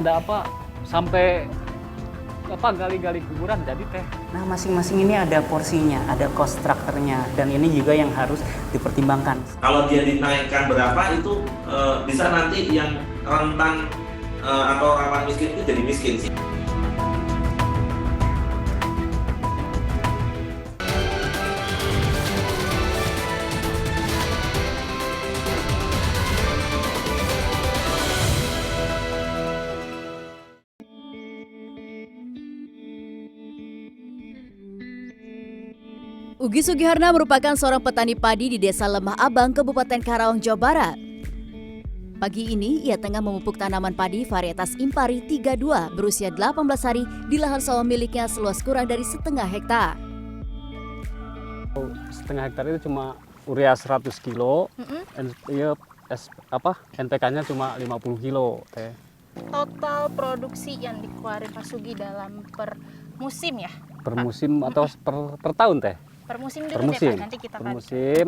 ada apa sampai apa gali-gali kuburan jadi teh. Nah, masing-masing ini ada porsinya, ada cost structure-nya, dan ini juga yang harus dipertimbangkan. Kalau dia dinaikkan berapa itu bisa nanti yang rentan atau rawan miskin itu jadi miskin sih. Ugi Sugiharna merupakan seorang petani padi di Desa Lemah Abang, Kabupaten Karawang, Jawa Barat. Pagi ini, ia tengah memupuk tanaman padi varietas Impari 32 berusia 18 hari di lahan sawah miliknya seluas kurang dari setengah hektar. Setengah hektar itu cuma urea 100 kilo, NPK-nya cuma 50 kilo teh. Total produksi yang dikeluarin Pak Sugi dalam per musim ya? Per musim atau per tahun teh? Per musim dulu Per deh musim. Pak, nanti kita Per musim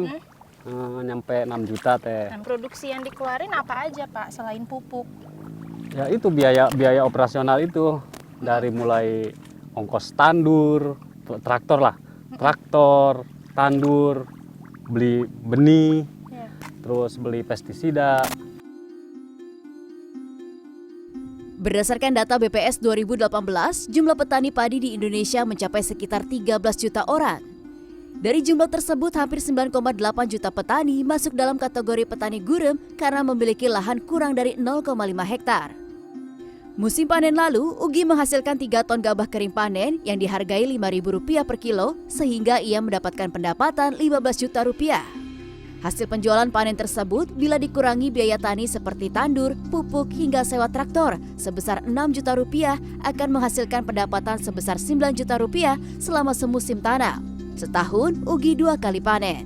nyampe 6 juta teh. Dan produksi yang dikeluarin apa aja Pak selain pupuk? Ya itu biaya operasional itu dari mulai ongkos tandur, traktor lah, traktor, tandur, beli benih, Ya. terus beli pestisida. Berdasarkan data BPS 2018, jumlah petani padi di Indonesia mencapai sekitar 13 juta orang. Dari jumlah tersebut, hampir 9,8 juta petani masuk dalam kategori petani gurem karena memiliki lahan kurang dari 0,5 hektar. Musim panen lalu, Ugi menghasilkan 3 ton gabah kering panen yang dihargai Rp5.000 per kilo, sehingga ia mendapatkan pendapatan Rp15 juta. Hasil penjualan panen tersebut bila dikurangi biaya tani seperti tandur, pupuk hingga sewa traktor sebesar Rp6 juta akan menghasilkan pendapatan sebesar Rp9 juta selama semusim tanam. Setahun, Ugi 2 kali panen.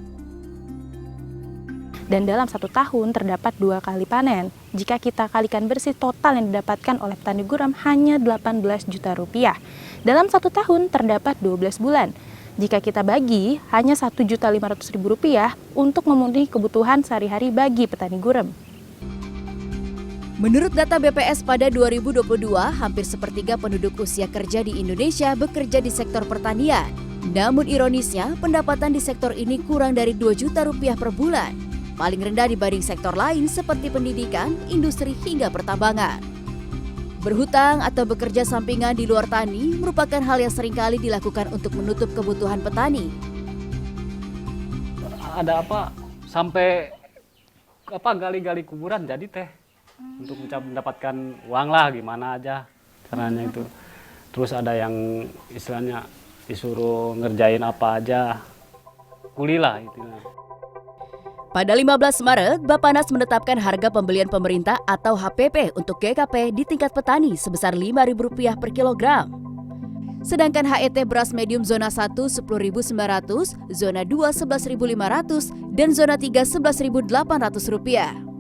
Dan dalam 1 tahun terdapat 2 kali panen. Jika kita kalikan bersih, total yang didapatkan oleh petani gurem hanya Rp18 juta. Dalam 1 tahun terdapat 12 bulan. Jika kita bagi, hanya Rp1.500.000 untuk memenuhi kebutuhan sehari-hari bagi petani gurem. Menurut data BPS pada 2022, hampir sepertiga penduduk usia kerja di Indonesia bekerja di sektor pertanian. Namun ironisnya, pendapatan di sektor ini kurang dari Rp2 juta per bulan. Paling rendah dibanding sektor lain seperti pendidikan, industri hingga pertambangan. Berhutang atau bekerja sampingan di luar tani merupakan hal yang seringkali dilakukan untuk menutup kebutuhan petani. Ada apa sampai gali-gali kuburan jadi teh untuk mendapatkan uang lah, gimana aja caranya itu. Terus ada yang istilahnya disuruh ngerjain apa aja, kuli lah itu. Pada 15 Maret, Bappenas menetapkan harga pembelian pemerintah atau HPP untuk GKP di tingkat petani sebesar Rp5.000 per kilogram. Sedangkan HET beras medium zona 1 Rp10.900, zona 2 Rp11.500, dan zona 3 Rp11.800.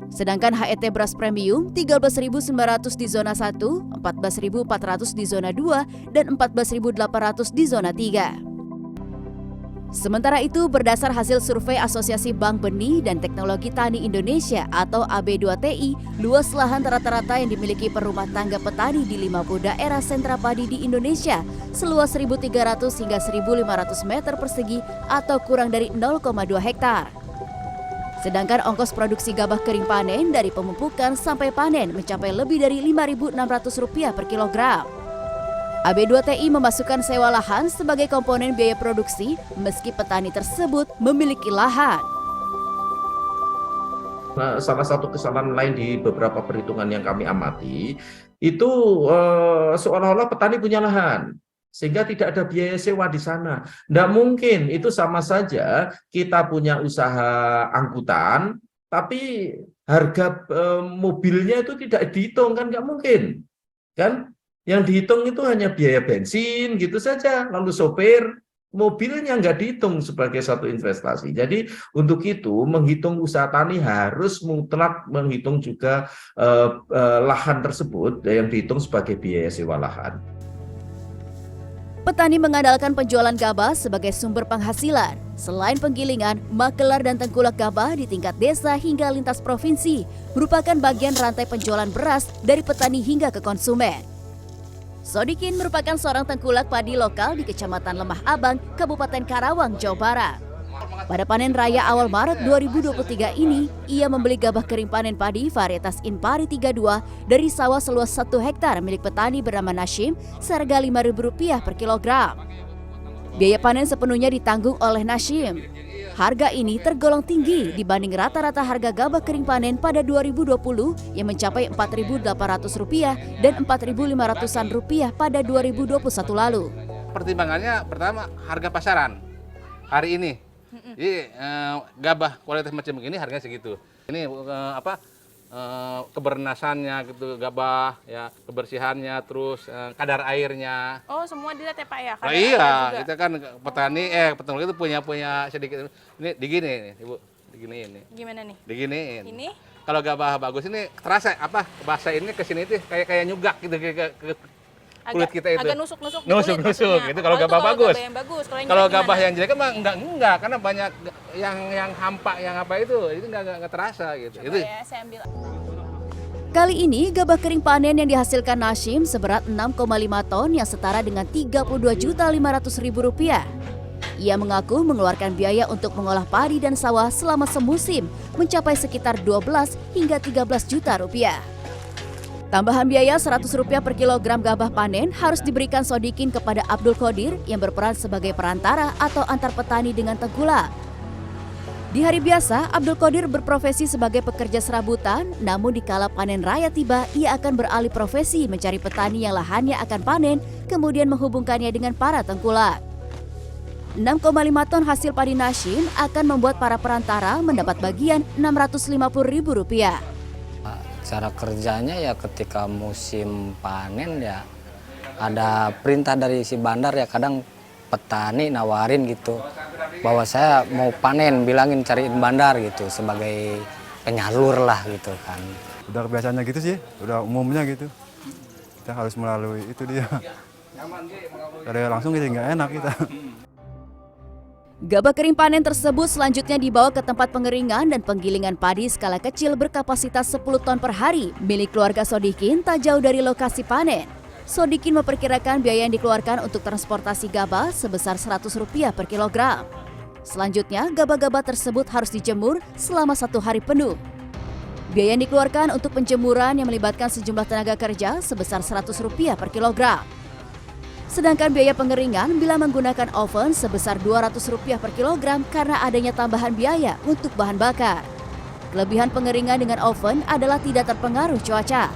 Sedangkan HET beras premium Rp13.900 di zona 1, Rp14.400 di zona 2, dan Rp14.800 di zona 3. Sementara itu, berdasar hasil survei Asosiasi Bank Benih dan Teknologi Tani Indonesia atau AB2TI, luas lahan rata-rata yang dimiliki per rumah tangga petani di 50 daerah sentra padi di Indonesia seluas 1.300 hingga 1.500 meter persegi atau kurang dari 0,2 hektar. Sedangkan ongkos produksi gabah kering panen dari pemupukan sampai panen mencapai lebih dari Rp5.600 per kilogram. AB2TI memasukkan sewa lahan sebagai komponen biaya produksi meski petani tersebut memiliki lahan. Nah, salah satu kesalahan lain di beberapa perhitungan yang kami amati, itu seolah-olah petani punya lahan, sehingga tidak ada biaya sewa di sana. Tidak mungkin, itu sama saja kita punya usaha angkutan, tapi harga mobilnya itu tidak dihitung, kan nggak mungkin. Kan? Yang dihitung itu hanya biaya bensin gitu saja, lalu sopir, mobilnya nggak dihitung sebagai satu investasi. Jadi untuk itu menghitung usaha tani harus mutlak menghitung juga lahan tersebut yang dihitung sebagai biaya sewa lahan. Petani mengandalkan penjualan gabah sebagai sumber penghasilan. Selain penggilingan, makelar dan tengkulak gabah di tingkat desa hingga lintas provinsi merupakan bagian rantai penjualan beras dari petani hingga ke konsumen. Sodikin merupakan seorang tengkulak padi lokal di Kecamatan Lemah Abang, Kabupaten Karawang, Jawa Barat. Pada panen raya awal Maret 2023 ini, ia membeli gabah kering panen padi varietas Inpari 32 dari sawah seluas 1 hektar milik petani bernama Nashim seharga Rp5.000 per kilogram. Biaya panen sepenuhnya ditanggung oleh Nashim. Harga ini tergolong tinggi dibanding rata-rata harga gabah kering panen pada 2020 yang mencapai Rp4.800 dan Rp4.500 pada 2021 lalu. Pertimbangannya pertama harga pasaran hari ini. Jadi gabah kualitas macam ini harganya segitu. Ini kebernasannya gitu, gabah ya, kebersihannya, terus kadar airnya. Oh, semua dilihat ya Pak ya? Nah, iya, kita kan petani itu punya sedikit. Ini digini nih, Ibu, diginiin nih. Gimana nih? Diginiin. Ini? Kalau gabah bagus ini terasa bahasa ini ke sini tuh kayak nyugak gitu ke kulit kita itu. Agak nusuk-nusuk. Nusuk gitu kalau gabah bagus. Gabah yang bagus. Kalau gabah yang jelek emang enggak karena banyak yang hampa yang apa itu enggak terasa gitu. Coba itu. Ya, saya ambil. Kali ini gabah kering panen yang dihasilkan Nashim seberat 6,5 ton yang setara dengan Rp32.500.000. Ia mengaku mengeluarkan biaya untuk mengolah padi dan sawah selama semusim mencapai sekitar 12 hingga 13 juta rupiah. Tambahan biaya Rp100 per kilogram gabah panen harus diberikan Sodikin kepada Abdul Qadir yang berperan sebagai perantara atau antar petani dengan tengkulak. Di hari biasa, Abdul Qadir berprofesi sebagai pekerja serabutan, namun dikala panen raya tiba, ia akan beralih profesi mencari petani yang lahannya akan panen, kemudian menghubungkannya dengan para tengkulak. 6,5 ton hasil padi Nashim akan membuat para perantara mendapat bagian Rp650.000. Cara kerjanya ya ketika musim panen ya ada perintah dari si bandar ya, kadang petani nawarin gitu bahwa saya mau panen, bilangin cariin bandar gitu sebagai penyalur lah gitu kan. Udah biasanya gitu sih, udah umumnya gitu. Kita harus melalui itu dia. Dari langsung gitu nggak enak kita. Gabah kering panen tersebut selanjutnya dibawa ke tempat pengeringan dan penggilingan padi skala kecil berkapasitas 10 ton per hari milik keluarga Sodikin tak jauh dari lokasi panen. Sodikin memperkirakan biaya yang dikeluarkan untuk transportasi gabah sebesar Rp100 per kilogram. Selanjutnya, gabah-gabah tersebut harus dijemur selama 1 hari penuh. Biaya yang dikeluarkan untuk penjemuran yang melibatkan sejumlah tenaga kerja sebesar Rp100 per kilogram. Sedangkan biaya pengeringan bila menggunakan oven sebesar Rp200 per kilogram karena adanya tambahan biaya untuk bahan bakar. Kelebihan pengeringan dengan oven adalah tidak terpengaruh cuaca.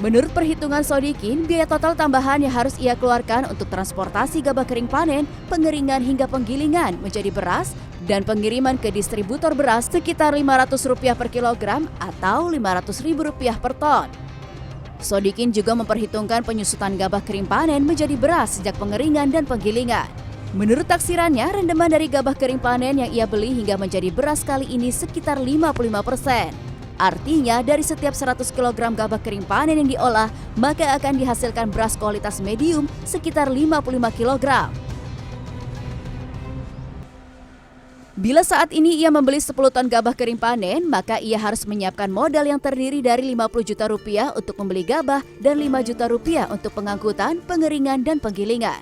Menurut perhitungan Sodikin, biaya total tambahan yang harus ia keluarkan untuk transportasi gabah kering panen, pengeringan hingga penggilingan menjadi beras, dan pengiriman ke distributor beras sekitar Rp500 per kilogram atau Rp500.000 per ton. Sodikin juga memperhitungkan penyusutan gabah kering panen menjadi beras sejak pengeringan dan penggilingan. Menurut taksirannya, rendeman dari gabah kering panen yang ia beli hingga menjadi beras kali ini sekitar 55%. Artinya, dari setiap 100 kg gabah kering panen yang diolah, maka akan dihasilkan beras kualitas medium sekitar 55 kg. Bila saat ini ia membeli 10 ton gabah kering panen, maka ia harus menyiapkan modal yang terdiri dari Rp50 juta untuk membeli gabah dan Rp5 juta untuk pengangkutan, pengeringan, dan penggilingan.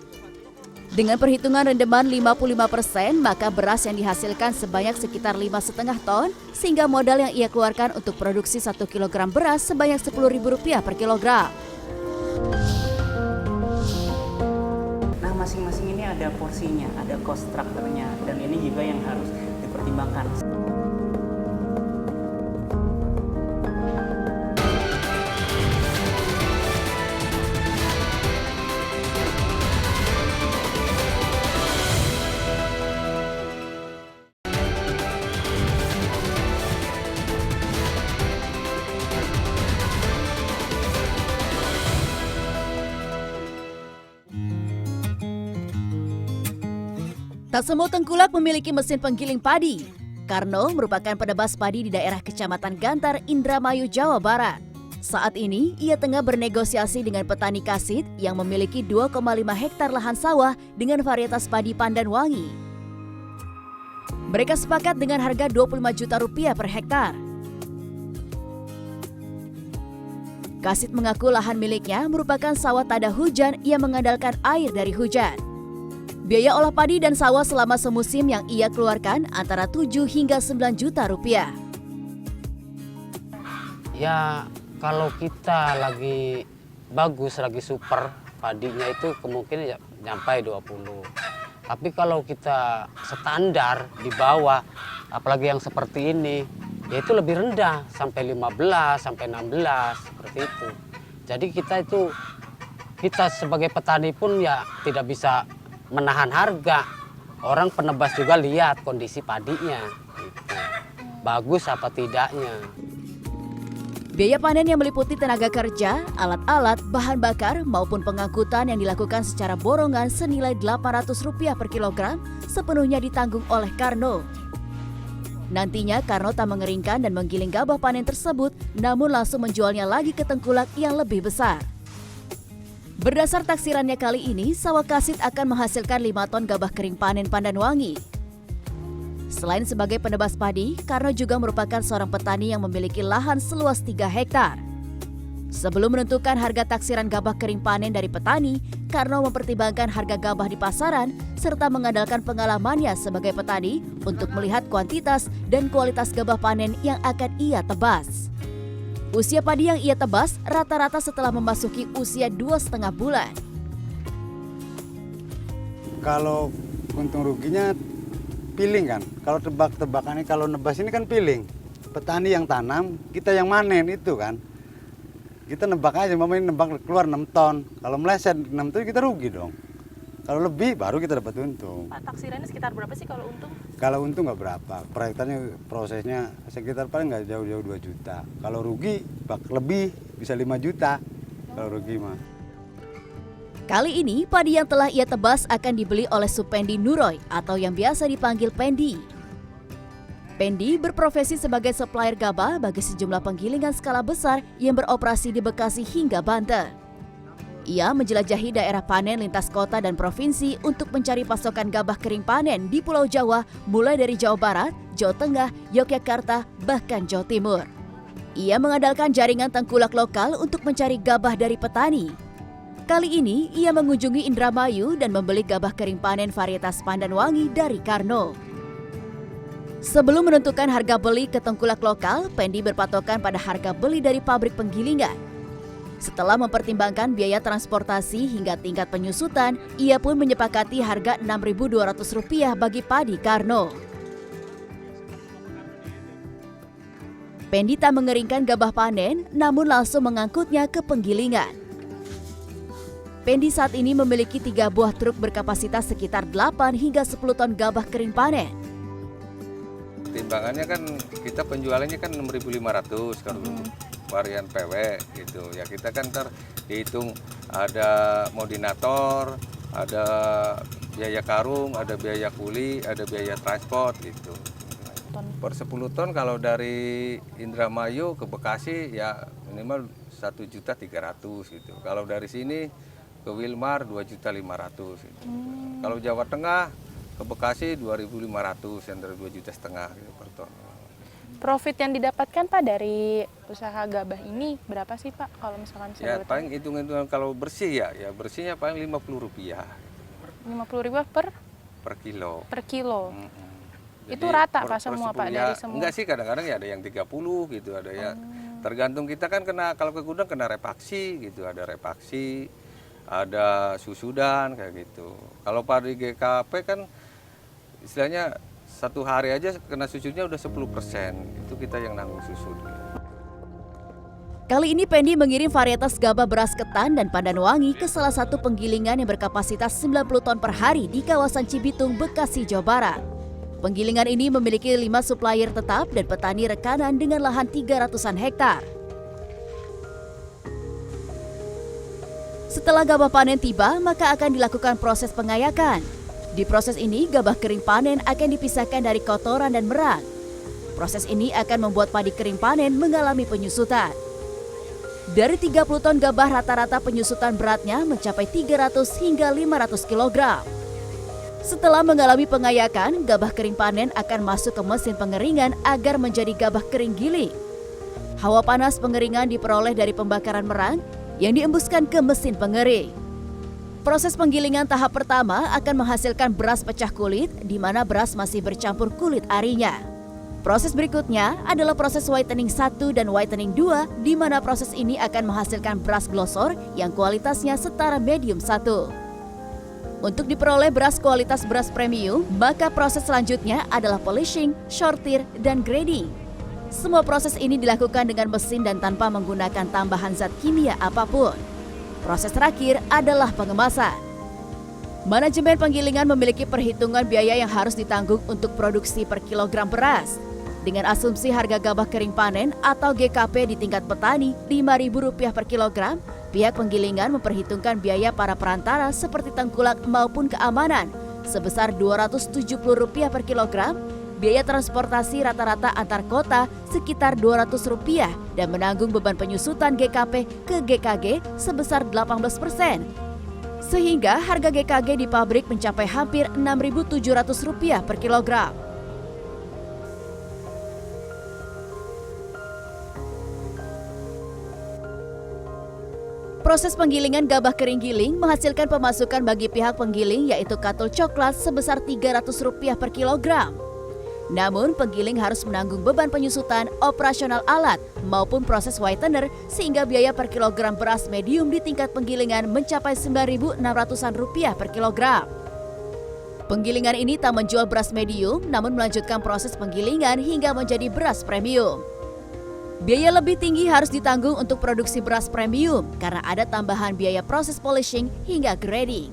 Dengan perhitungan rendeman 55%, maka beras yang dihasilkan sebanyak sekitar 5,5 ton, sehingga modal yang ia keluarkan untuk produksi 1 kg beras sebanyak Rp10.000 per kilogram. Masing-masing ini ada porsinya, ada cost structure-nya, dan ini juga yang harus dipertimbangkan. Tak semua tengkulak memiliki mesin penggiling padi. Karno merupakan penebas padi di daerah Kecamatan Gantar, Indramayu, Jawa Barat. Saat ini, ia tengah bernegosiasi dengan petani kasit yang memiliki 2,5 hektar lahan sawah dengan varietas padi pandan wangi. Mereka sepakat dengan harga Rp25 juta per hektar. Kasit mengaku lahan miliknya merupakan sawah tada hujan yang mengandalkan air dari hujan. Biaya olah padi dan sawah selama semusim yang ia keluarkan antara 7 hingga 9 juta rupiah. Ya, kalau kita lagi bagus, lagi super, padinya itu kemungkinan ya nyampai 20. Tapi kalau kita standar di bawah, apalagi yang seperti ini, ya itu lebih rendah, sampai 15, sampai 16, seperti itu. Jadi kita sebagai petani pun ya tidak bisa menahan harga. Orang penebas juga lihat kondisi padinya, gitu. Bagus apa tidaknya. Biaya panen yang meliputi tenaga kerja, alat-alat, bahan bakar, maupun pengangkutan yang dilakukan secara borongan senilai Rp800 per kilogram sepenuhnya ditanggung oleh Karno. Nantinya Karno tak mengeringkan dan menggiling gabah panen tersebut, namun langsung menjualnya lagi ke tengkulak yang lebih besar. Berdasar taksirannya kali ini, sawah kasit akan menghasilkan 5 ton gabah kering panen pandan wangi. Selain sebagai penebas padi, Karno juga merupakan seorang petani yang memiliki lahan seluas 3 hektar. Sebelum menentukan harga taksiran gabah kering panen dari petani, Karno mempertimbangkan harga gabah di pasaran serta mengandalkan pengalamannya sebagai petani untuk melihat kuantitas dan kualitas gabah panen yang akan ia tebas. Usia padi yang ia tebas rata-rata setelah memasuki usia 2,5 bulan. Kalau untung ruginya piling kan, kalau tebak-tebakannya, kalau nebas ini kan piling. Petani yang tanam, kita yang manen itu kan. Kita nebak aja, mamanya nebak keluar 6 ton. Kalau meleset 6 ton kita rugi dong. Kalau lebih baru kita dapat untung. Pak, taksirannya sekitar berapa sih kalau untung? Kalau untung nggak berapa, proyektannya prosesnya sekitar paling nggak jauh-jauh 2 juta. Kalau rugi lebih bisa 5 juta kalau rugi mah. Kali ini, padi yang telah ia tebas akan dibeli oleh Supendi Nuroy atau yang biasa dipanggil Pendi. Pendi berprofesi sebagai supplier gabah bagi sejumlah penggilingan skala besar yang beroperasi di Bekasi hingga Banten. Ia menjelajahi daerah panen lintas kota dan provinsi untuk mencari pasokan gabah kering panen di Pulau Jawa, mulai dari Jawa Barat, Jawa Tengah, Yogyakarta, bahkan Jawa Timur. Ia mengandalkan jaringan tengkulak lokal untuk mencari gabah dari petani. Kali ini, ia mengunjungi Indramayu dan membeli gabah kering panen varietas pandan wangi dari Karno. Sebelum menentukan harga beli ke tengkulak lokal, Pendi berpatokan pada harga beli dari pabrik penggilingan. Setelah mempertimbangkan biaya transportasi hingga tingkat penyusutan, ia pun menyepakati harga Rp6.200 bagi padi Karno. Pendi tak mengeringkan gabah panen, namun langsung mengangkutnya ke penggilingan. Pendi saat ini memiliki 3 buah truk berkapasitas sekitar 8 hingga 10 ton gabah kering panen. Timbangannya kan kita penjualannya kan 6.500 kalau varian PW gitu. Ya kita kan dihitung ada modinator, ada biaya karung, ada biaya kuli, ada biaya transport gitu. Per 10 ton kalau dari Indramayu ke Bekasi ya minimal 1.300.000 gitu. Kalau dari sini ke Wilmar 2.500.000 gitu. Kalau Jawa Tengah ke Bekasi 2.500 yang dari 2,5 juta gitu per ton. Profit yang didapatkan Pak dari usaha gabah ini berapa sih Pak kalau misalkan ya paling hitung-hitungan kalau bersih ya bersihnya paling Rp50. Rp50.000 per kilo. Per kilo. Jadi, itu rata Pak semua Pak dari semua? Enggak sih, kadang-kadang ya ada yang 30 gitu, ada ya. Tergantung kita kan kalau ke gudang kena repaksi gitu, ada repaksi, ada susudan kayak gitu. Kalau padi GKP kan istilahnya 1 hari aja kena susutnya udah 10%, itu kita yang nanggung susut. Kali ini Pendi mengirim varietas gabah beras ketan dan pandan wangi ke salah satu penggilingan yang berkapasitas 90 ton per hari di kawasan Cibitung, Bekasi, Jawa Barat. Penggilingan ini memiliki 5 supplier tetap dan petani rekanan dengan lahan 300-an hektar. Setelah gabah panen tiba, maka akan dilakukan proses pengayakan. Di proses ini, gabah kering panen akan dipisahkan dari kotoran dan merang. Proses ini akan membuat padi kering panen mengalami penyusutan. Dari 30 ton gabah rata-rata penyusutan beratnya mencapai 300 hingga 500 kg. Setelah mengalami pengayakan, gabah kering panen akan masuk ke mesin pengeringan agar menjadi gabah kering giling. Hawa panas pengeringan diperoleh dari pembakaran merang yang diembuskan ke mesin pengering. Proses penggilingan tahap pertama akan menghasilkan beras pecah kulit, di mana beras masih bercampur kulit arinya. Proses berikutnya adalah proses whitening 1 dan whitening 2, di mana proses ini akan menghasilkan beras glosor yang kualitasnya setara medium 1. Untuk diperoleh beras kualitas beras premium, maka proses selanjutnya adalah polishing, sortir, dan grading. Semua proses ini dilakukan dengan mesin dan tanpa menggunakan tambahan zat kimia apapun. Proses terakhir adalah pengemasan. Manajemen penggilingan memiliki perhitungan biaya yang harus ditanggung untuk produksi per kilogram beras. Dengan asumsi harga gabah kering panen atau GKP di tingkat petani Rp5.000 per kilogram, pihak penggilingan memperhitungkan biaya para perantara seperti tengkulak maupun keamanan sebesar Rp270 per kilogram, biaya transportasi rata-rata antar kota sekitar Rp200 dan menanggung beban penyusutan GKP ke GKG sebesar 18%. Sehingga harga GKG di pabrik mencapai hampir Rp6.700 per kilogram. Proses penggilingan gabah kering giling menghasilkan pemasukan bagi pihak penggiling yaitu katul coklat sebesar Rp300 per kilogram. Namun penggiling harus menanggung beban penyusutan, operasional alat maupun proses whitener sehingga biaya per kilogram beras medium di tingkat penggilingan mencapai Rp9.600 per kilogram. Penggilingan ini tak menjual beras medium namun melanjutkan proses penggilingan hingga menjadi beras premium. Biaya lebih tinggi harus ditanggung untuk produksi beras premium karena ada tambahan biaya proses polishing hingga grading.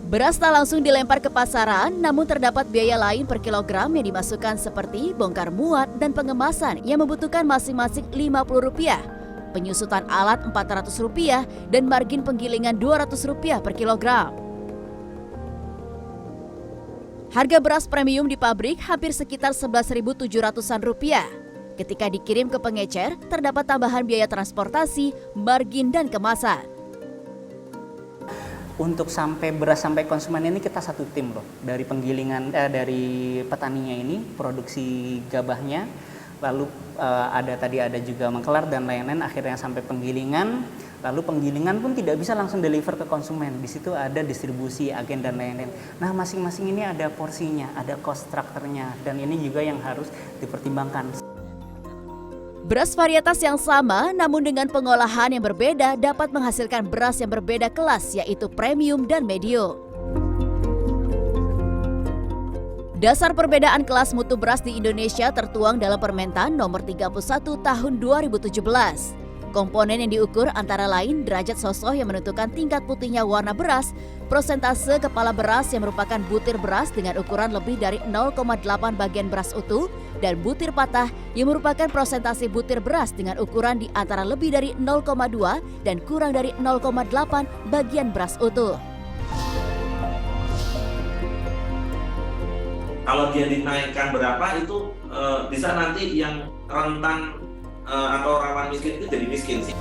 Beras tak langsung dilempar ke pasaran, namun terdapat biaya lain per kilogram yang dimasukkan seperti bongkar muat dan pengemasan yang membutuhkan masing-masing Rp50, penyusutan alat Rp400 dan margin penggilingan Rp200 per kilogram. Harga beras premium di pabrik hampir sekitar Rp11.700-an. Ketika dikirim ke pengecer, terdapat tambahan biaya transportasi, margin, dan kemasan. Untuk sampai beras sampai konsumen ini kita satu tim loh. Dari penggilingan, dari petaninya ini, produksi gabahnya, lalu ada juga mengkelar dan lain-lain, akhirnya sampai penggilingan. Lalu penggilingan pun tidak bisa langsung deliver ke konsumen. Di situ ada distribusi, agen, dan lain-lain. Nah, masing-masing ini ada porsinya, ada cost structure-nya, dan ini juga yang harus dipertimbangkan. Beras varietas yang sama namun dengan pengolahan yang berbeda dapat menghasilkan beras yang berbeda kelas yaitu premium dan medium. Dasar perbedaan kelas mutu beras di Indonesia tertuang dalam Permentan nomor 31 tahun 2017. Komponen yang diukur antara lain derajat sosoh yang menentukan tingkat putihnya warna beras, prosentase kepala beras yang merupakan butir beras dengan ukuran lebih dari 0,8 bagian beras utuh, dan butir patah yang merupakan prosentase butir beras dengan ukuran di antara lebih dari 0,2 dan kurang dari 0,8 bagian beras utuh. Kalau dia dinaikkan berapa itu bisa nanti yang rentan atau rawan miskin itu jadi miskin sih.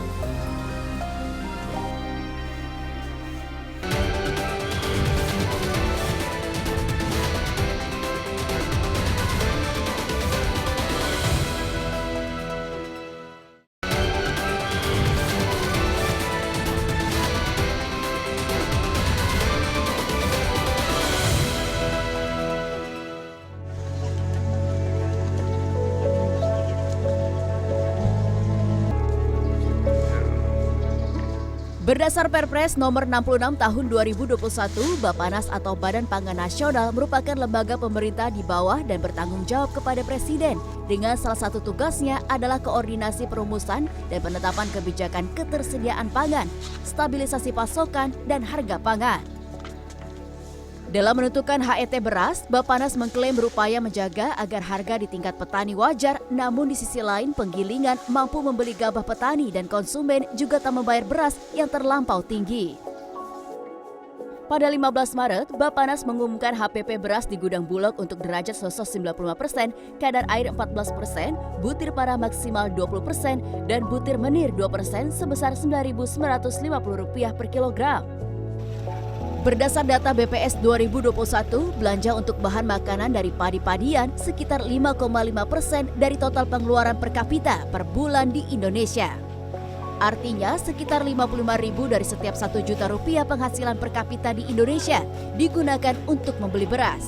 Berdasar Perpres nomor 66 tahun 2021, Bappenas atau Badan Pangan Nasional merupakan lembaga pemerintah di bawah dan bertanggung jawab kepada Presiden dengan salah satu tugasnya adalah koordinasi perumusan dan penetapan kebijakan ketersediaan pangan, stabilisasi pasokan, dan harga pangan. Dalam menentukan HET beras, Bappenas mengklaim berupaya menjaga agar harga di tingkat petani wajar, namun di sisi lain penggilingan mampu membeli gabah petani dan konsumen juga tak membayar beras yang terlampau tinggi. Pada 15 Maret, Bappenas mengumumkan HPP beras di gudang Bulog untuk derajat sosos 95%, kadar air 14%, butir parah maksimal 20%, dan butir menir 2% sebesar Rp9.950 per kilogram. Berdasar data BPS 2021, belanja untuk bahan makanan dari padi-padian sekitar 5,5% dari total pengeluaran per kapita per bulan di Indonesia. Artinya sekitar 55.000 dari setiap 1 juta rupiah penghasilan per kapita di Indonesia digunakan untuk membeli beras.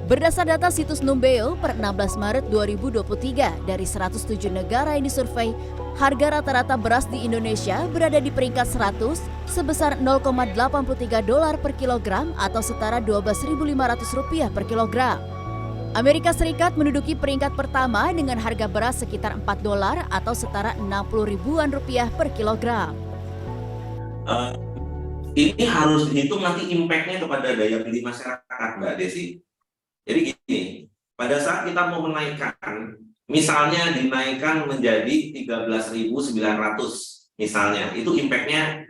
Berdasar data situs Numbeo per 16 Maret 2023, dari 107 negara yang disurvei, harga rata-rata beras di Indonesia berada di peringkat 100 sebesar $0,83 per kilogram atau setara Rp12.500 per kilogram. Amerika Serikat menduduki peringkat pertama dengan harga beras sekitar $4 atau setara 60 ribuan rupiah per kilogram. Ini harus dihitung nanti impact-nya kepada daya beli masyarakat, Mbak Desi. Jadi gini, pada saat kita mau menaikkan, misalnya dinaikkan menjadi 13.900 misalnya, itu impact-nya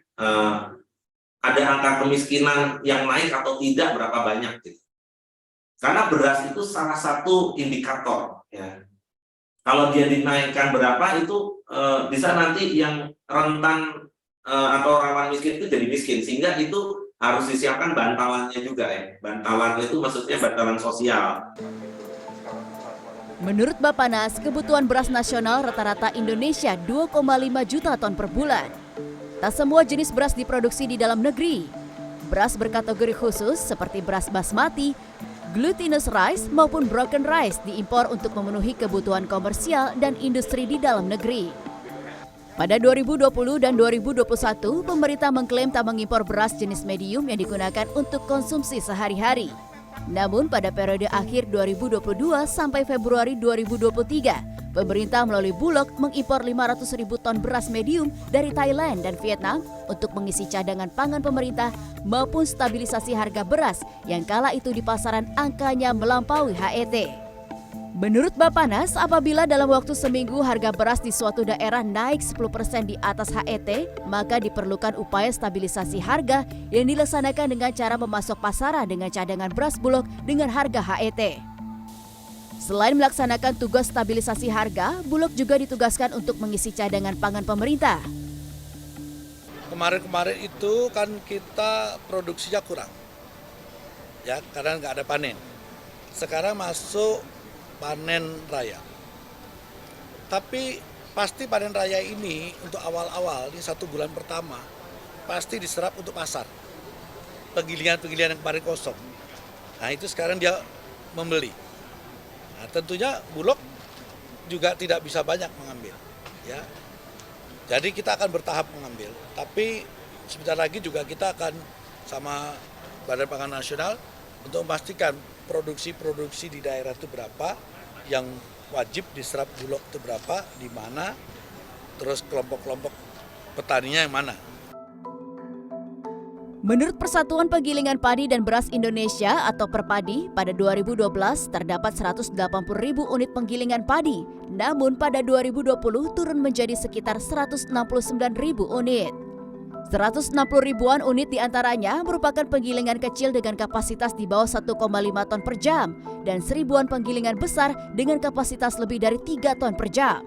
ada angka kemiskinan yang naik atau tidak berapa banyak gitu. Karena beras itu salah satu indikator, ya. Kalau dia dinaikkan berapa itu bisa nanti yang rentan atau rawan miskin itu jadi miskin, sehingga itu harus disiapkan bantalannya juga ya. Bantalan itu maksudnya bantalan sosial. Menurut Bappenas, kebutuhan beras nasional rata-rata Indonesia 2,5 juta ton per bulan. Tak semua jenis beras diproduksi di dalam negeri. Beras berkategori khusus seperti beras basmati, glutinous rice maupun broken rice diimpor untuk memenuhi kebutuhan komersial dan industri di dalam negeri. Pada 2020 dan 2021, pemerintah mengklaim tak mengimpor beras jenis medium yang digunakan untuk konsumsi sehari-hari. Namun pada periode akhir 2022 sampai Februari 2023, pemerintah melalui Bulog mengimpor 500.000 ton beras medium dari Thailand dan Vietnam untuk mengisi cadangan pangan pemerintah maupun stabilisasi harga beras yang kala itu di pasaran angkanya melampaui HET. Menurut Bappenas, apabila dalam waktu seminggu harga beras di suatu daerah naik 10% di atas HET, maka diperlukan upaya stabilisasi harga yang dilaksanakan dengan cara memasok pasaran dengan cadangan beras Bulog dengan harga HET. Selain melaksanakan tugas stabilisasi harga, Bulog juga ditugaskan untuk mengisi cadangan pangan pemerintah. Kemarin-kemarin itu kan kita produksinya kurang, ya karena nggak ada panen. Sekarang masuk panen raya. Tapi pasti panen raya ini untuk awal-awal, ini 1 bulan pertama, pasti diserap untuk pasar. Penggilingan-penggilingan yang kemarin kosong. Nah itu sekarang dia membeli. Nah, tentunya Bulog juga tidak bisa banyak mengambil, ya. Jadi kita akan bertahap mengambil. Tapi sebentar lagi juga kita akan sama Badan Pangan Nasional untuk memastikan produksi-produksi di daerah itu berapa, yang wajib diserap Bulog itu berapa, di mana, terus kelompok-kelompok petaninya yang mana. Menurut Persatuan Penggilingan Padi dan Beras Indonesia atau Perpadi, pada 2012 terdapat 180.000 unit penggilingan padi, namun pada 2020 turun menjadi sekitar 169.000 unit. 160 ribuan unit diantaranya merupakan penggilingan kecil dengan kapasitas di bawah 1,5 ton per jam dan 1000-an penggilingan besar dengan kapasitas lebih dari 3 ton per jam.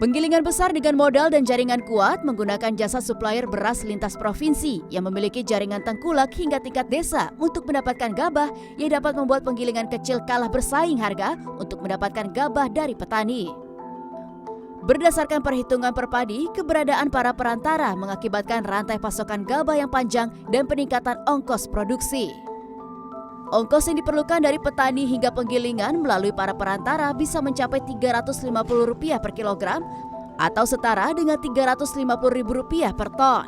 Penggilingan besar dengan modal dan jaringan kuat menggunakan jasa supplier beras lintas provinsi yang memiliki jaringan tengkulak hingga tingkat desa untuk mendapatkan gabah yang dapat membuat penggilingan kecil kalah bersaing harga untuk mendapatkan gabah dari petani. Berdasarkan perhitungan Perpadi, keberadaan para perantara mengakibatkan rantai pasokan gabah yang panjang dan peningkatan ongkos produksi. Ongkos yang diperlukan dari petani hingga penggilingan melalui para perantara bisa mencapai Rp350 per kilogram atau setara dengan Rp350.000 per ton.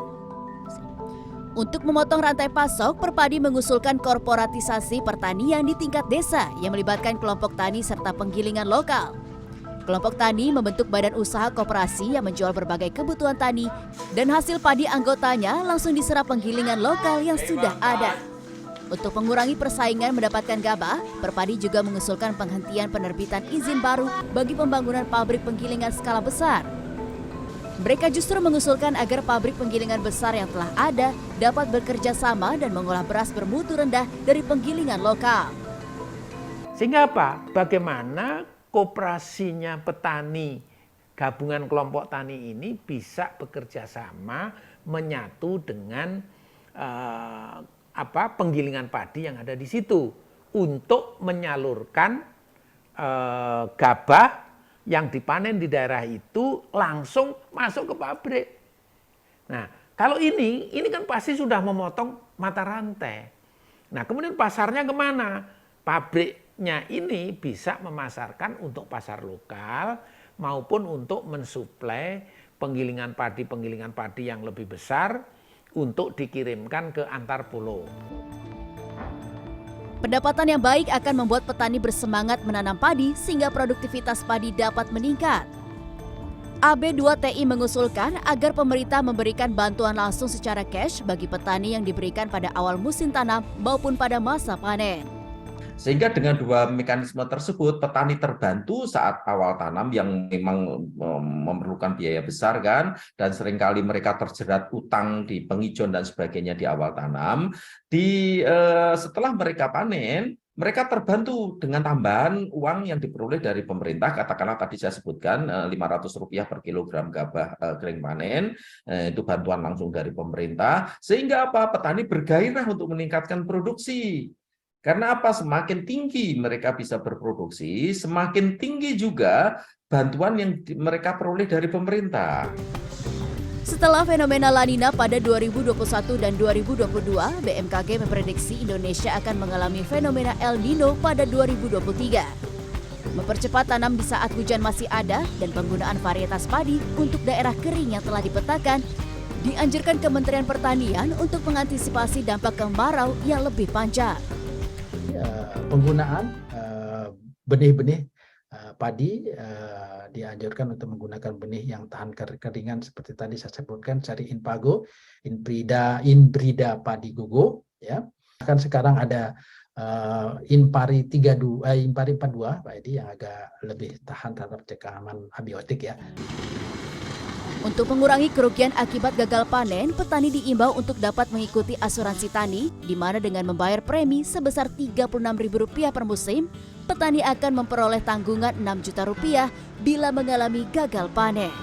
Untuk memotong rantai pasok, Perpadi mengusulkan korporatisasi pertanian di tingkat desa yang melibatkan kelompok tani serta penggilingan lokal. Kelompok tani membentuk badan usaha koperasi yang menjual berbagai kebutuhan tani dan hasil padi anggotanya langsung diserap penggilingan lokal yang sudah ada. Untuk mengurangi persaingan mendapatkan gabah, Perpadi juga mengusulkan penghentian penerbitan izin baru bagi pembangunan pabrik penggilingan skala besar. Mereka justru mengusulkan agar pabrik penggilingan besar yang telah ada dapat bekerja sama dan mengolah beras bermutu rendah dari penggilingan lokal. Sehingga apa? Bagaimana koperasinya petani, gabungan kelompok tani ini bisa bekerja sama menyatu dengan penggilingan padi yang ada di situ untuk menyalurkan gabah yang dipanen di daerah itu langsung masuk ke pabrik. Nah, kalau ini kan pasti sudah memotong mata rantai. Nah, kemudian pasarnya kemana? Pabriknya ini bisa memasarkan untuk pasar lokal maupun untuk mensuplai penggilingan padi yang lebih besar untuk dikirimkan ke antar pulau. Pendapatan yang baik akan membuat petani bersemangat menanam padi sehingga produktivitas padi dapat meningkat. AB2TI mengusulkan agar pemerintah memberikan bantuan langsung secara cash bagi petani yang diberikan pada awal musim tanam maupun pada masa panen. Sehingga dengan dua mekanisme tersebut, petani terbantu saat awal tanam yang memang memerlukan biaya besar kan, dan seringkali mereka terjerat utang di pengijon dan sebagainya di awal tanam. Setelah mereka panen, mereka terbantu dengan tambahan uang yang diperoleh dari pemerintah, katakanlah tadi saya sebutkan Rp500 per kilogram gabah kering panen, itu bantuan langsung dari pemerintah, sehingga petani bergairah untuk meningkatkan produksi. Karena semakin tinggi mereka bisa berproduksi, semakin tinggi juga bantuan yang mereka peroleh dari pemerintah. Setelah fenomena La Nina pada 2021 dan 2022, BMKG memprediksi Indonesia akan mengalami fenomena El Nino pada 2023. Mempercepat tanam di saat hujan masih ada dan penggunaan varietas padi untuk daerah kering yang telah dipetakan, dianjurkan Kementerian Pertanian untuk mengantisipasi dampak kemarau yang lebih panjang. Penggunaan benih-benih padi dianjurkan untuk menggunakan benih yang tahan kekeringan seperti tadi saya sebutkan dari Inpago, Inbrida Padi Gogo, ya. Kan sekarang ada Inpari 42, Inpari 42 Pak Edi yang agak lebih tahan terhadap cekaman abiotik ya. Untuk mengurangi kerugian akibat gagal panen, petani diimbau untuk dapat mengikuti asuransi tani, di mana dengan membayar premi sebesar Rp36.000 per musim, petani akan memperoleh tanggungan Rp6 juta bila mengalami gagal panen.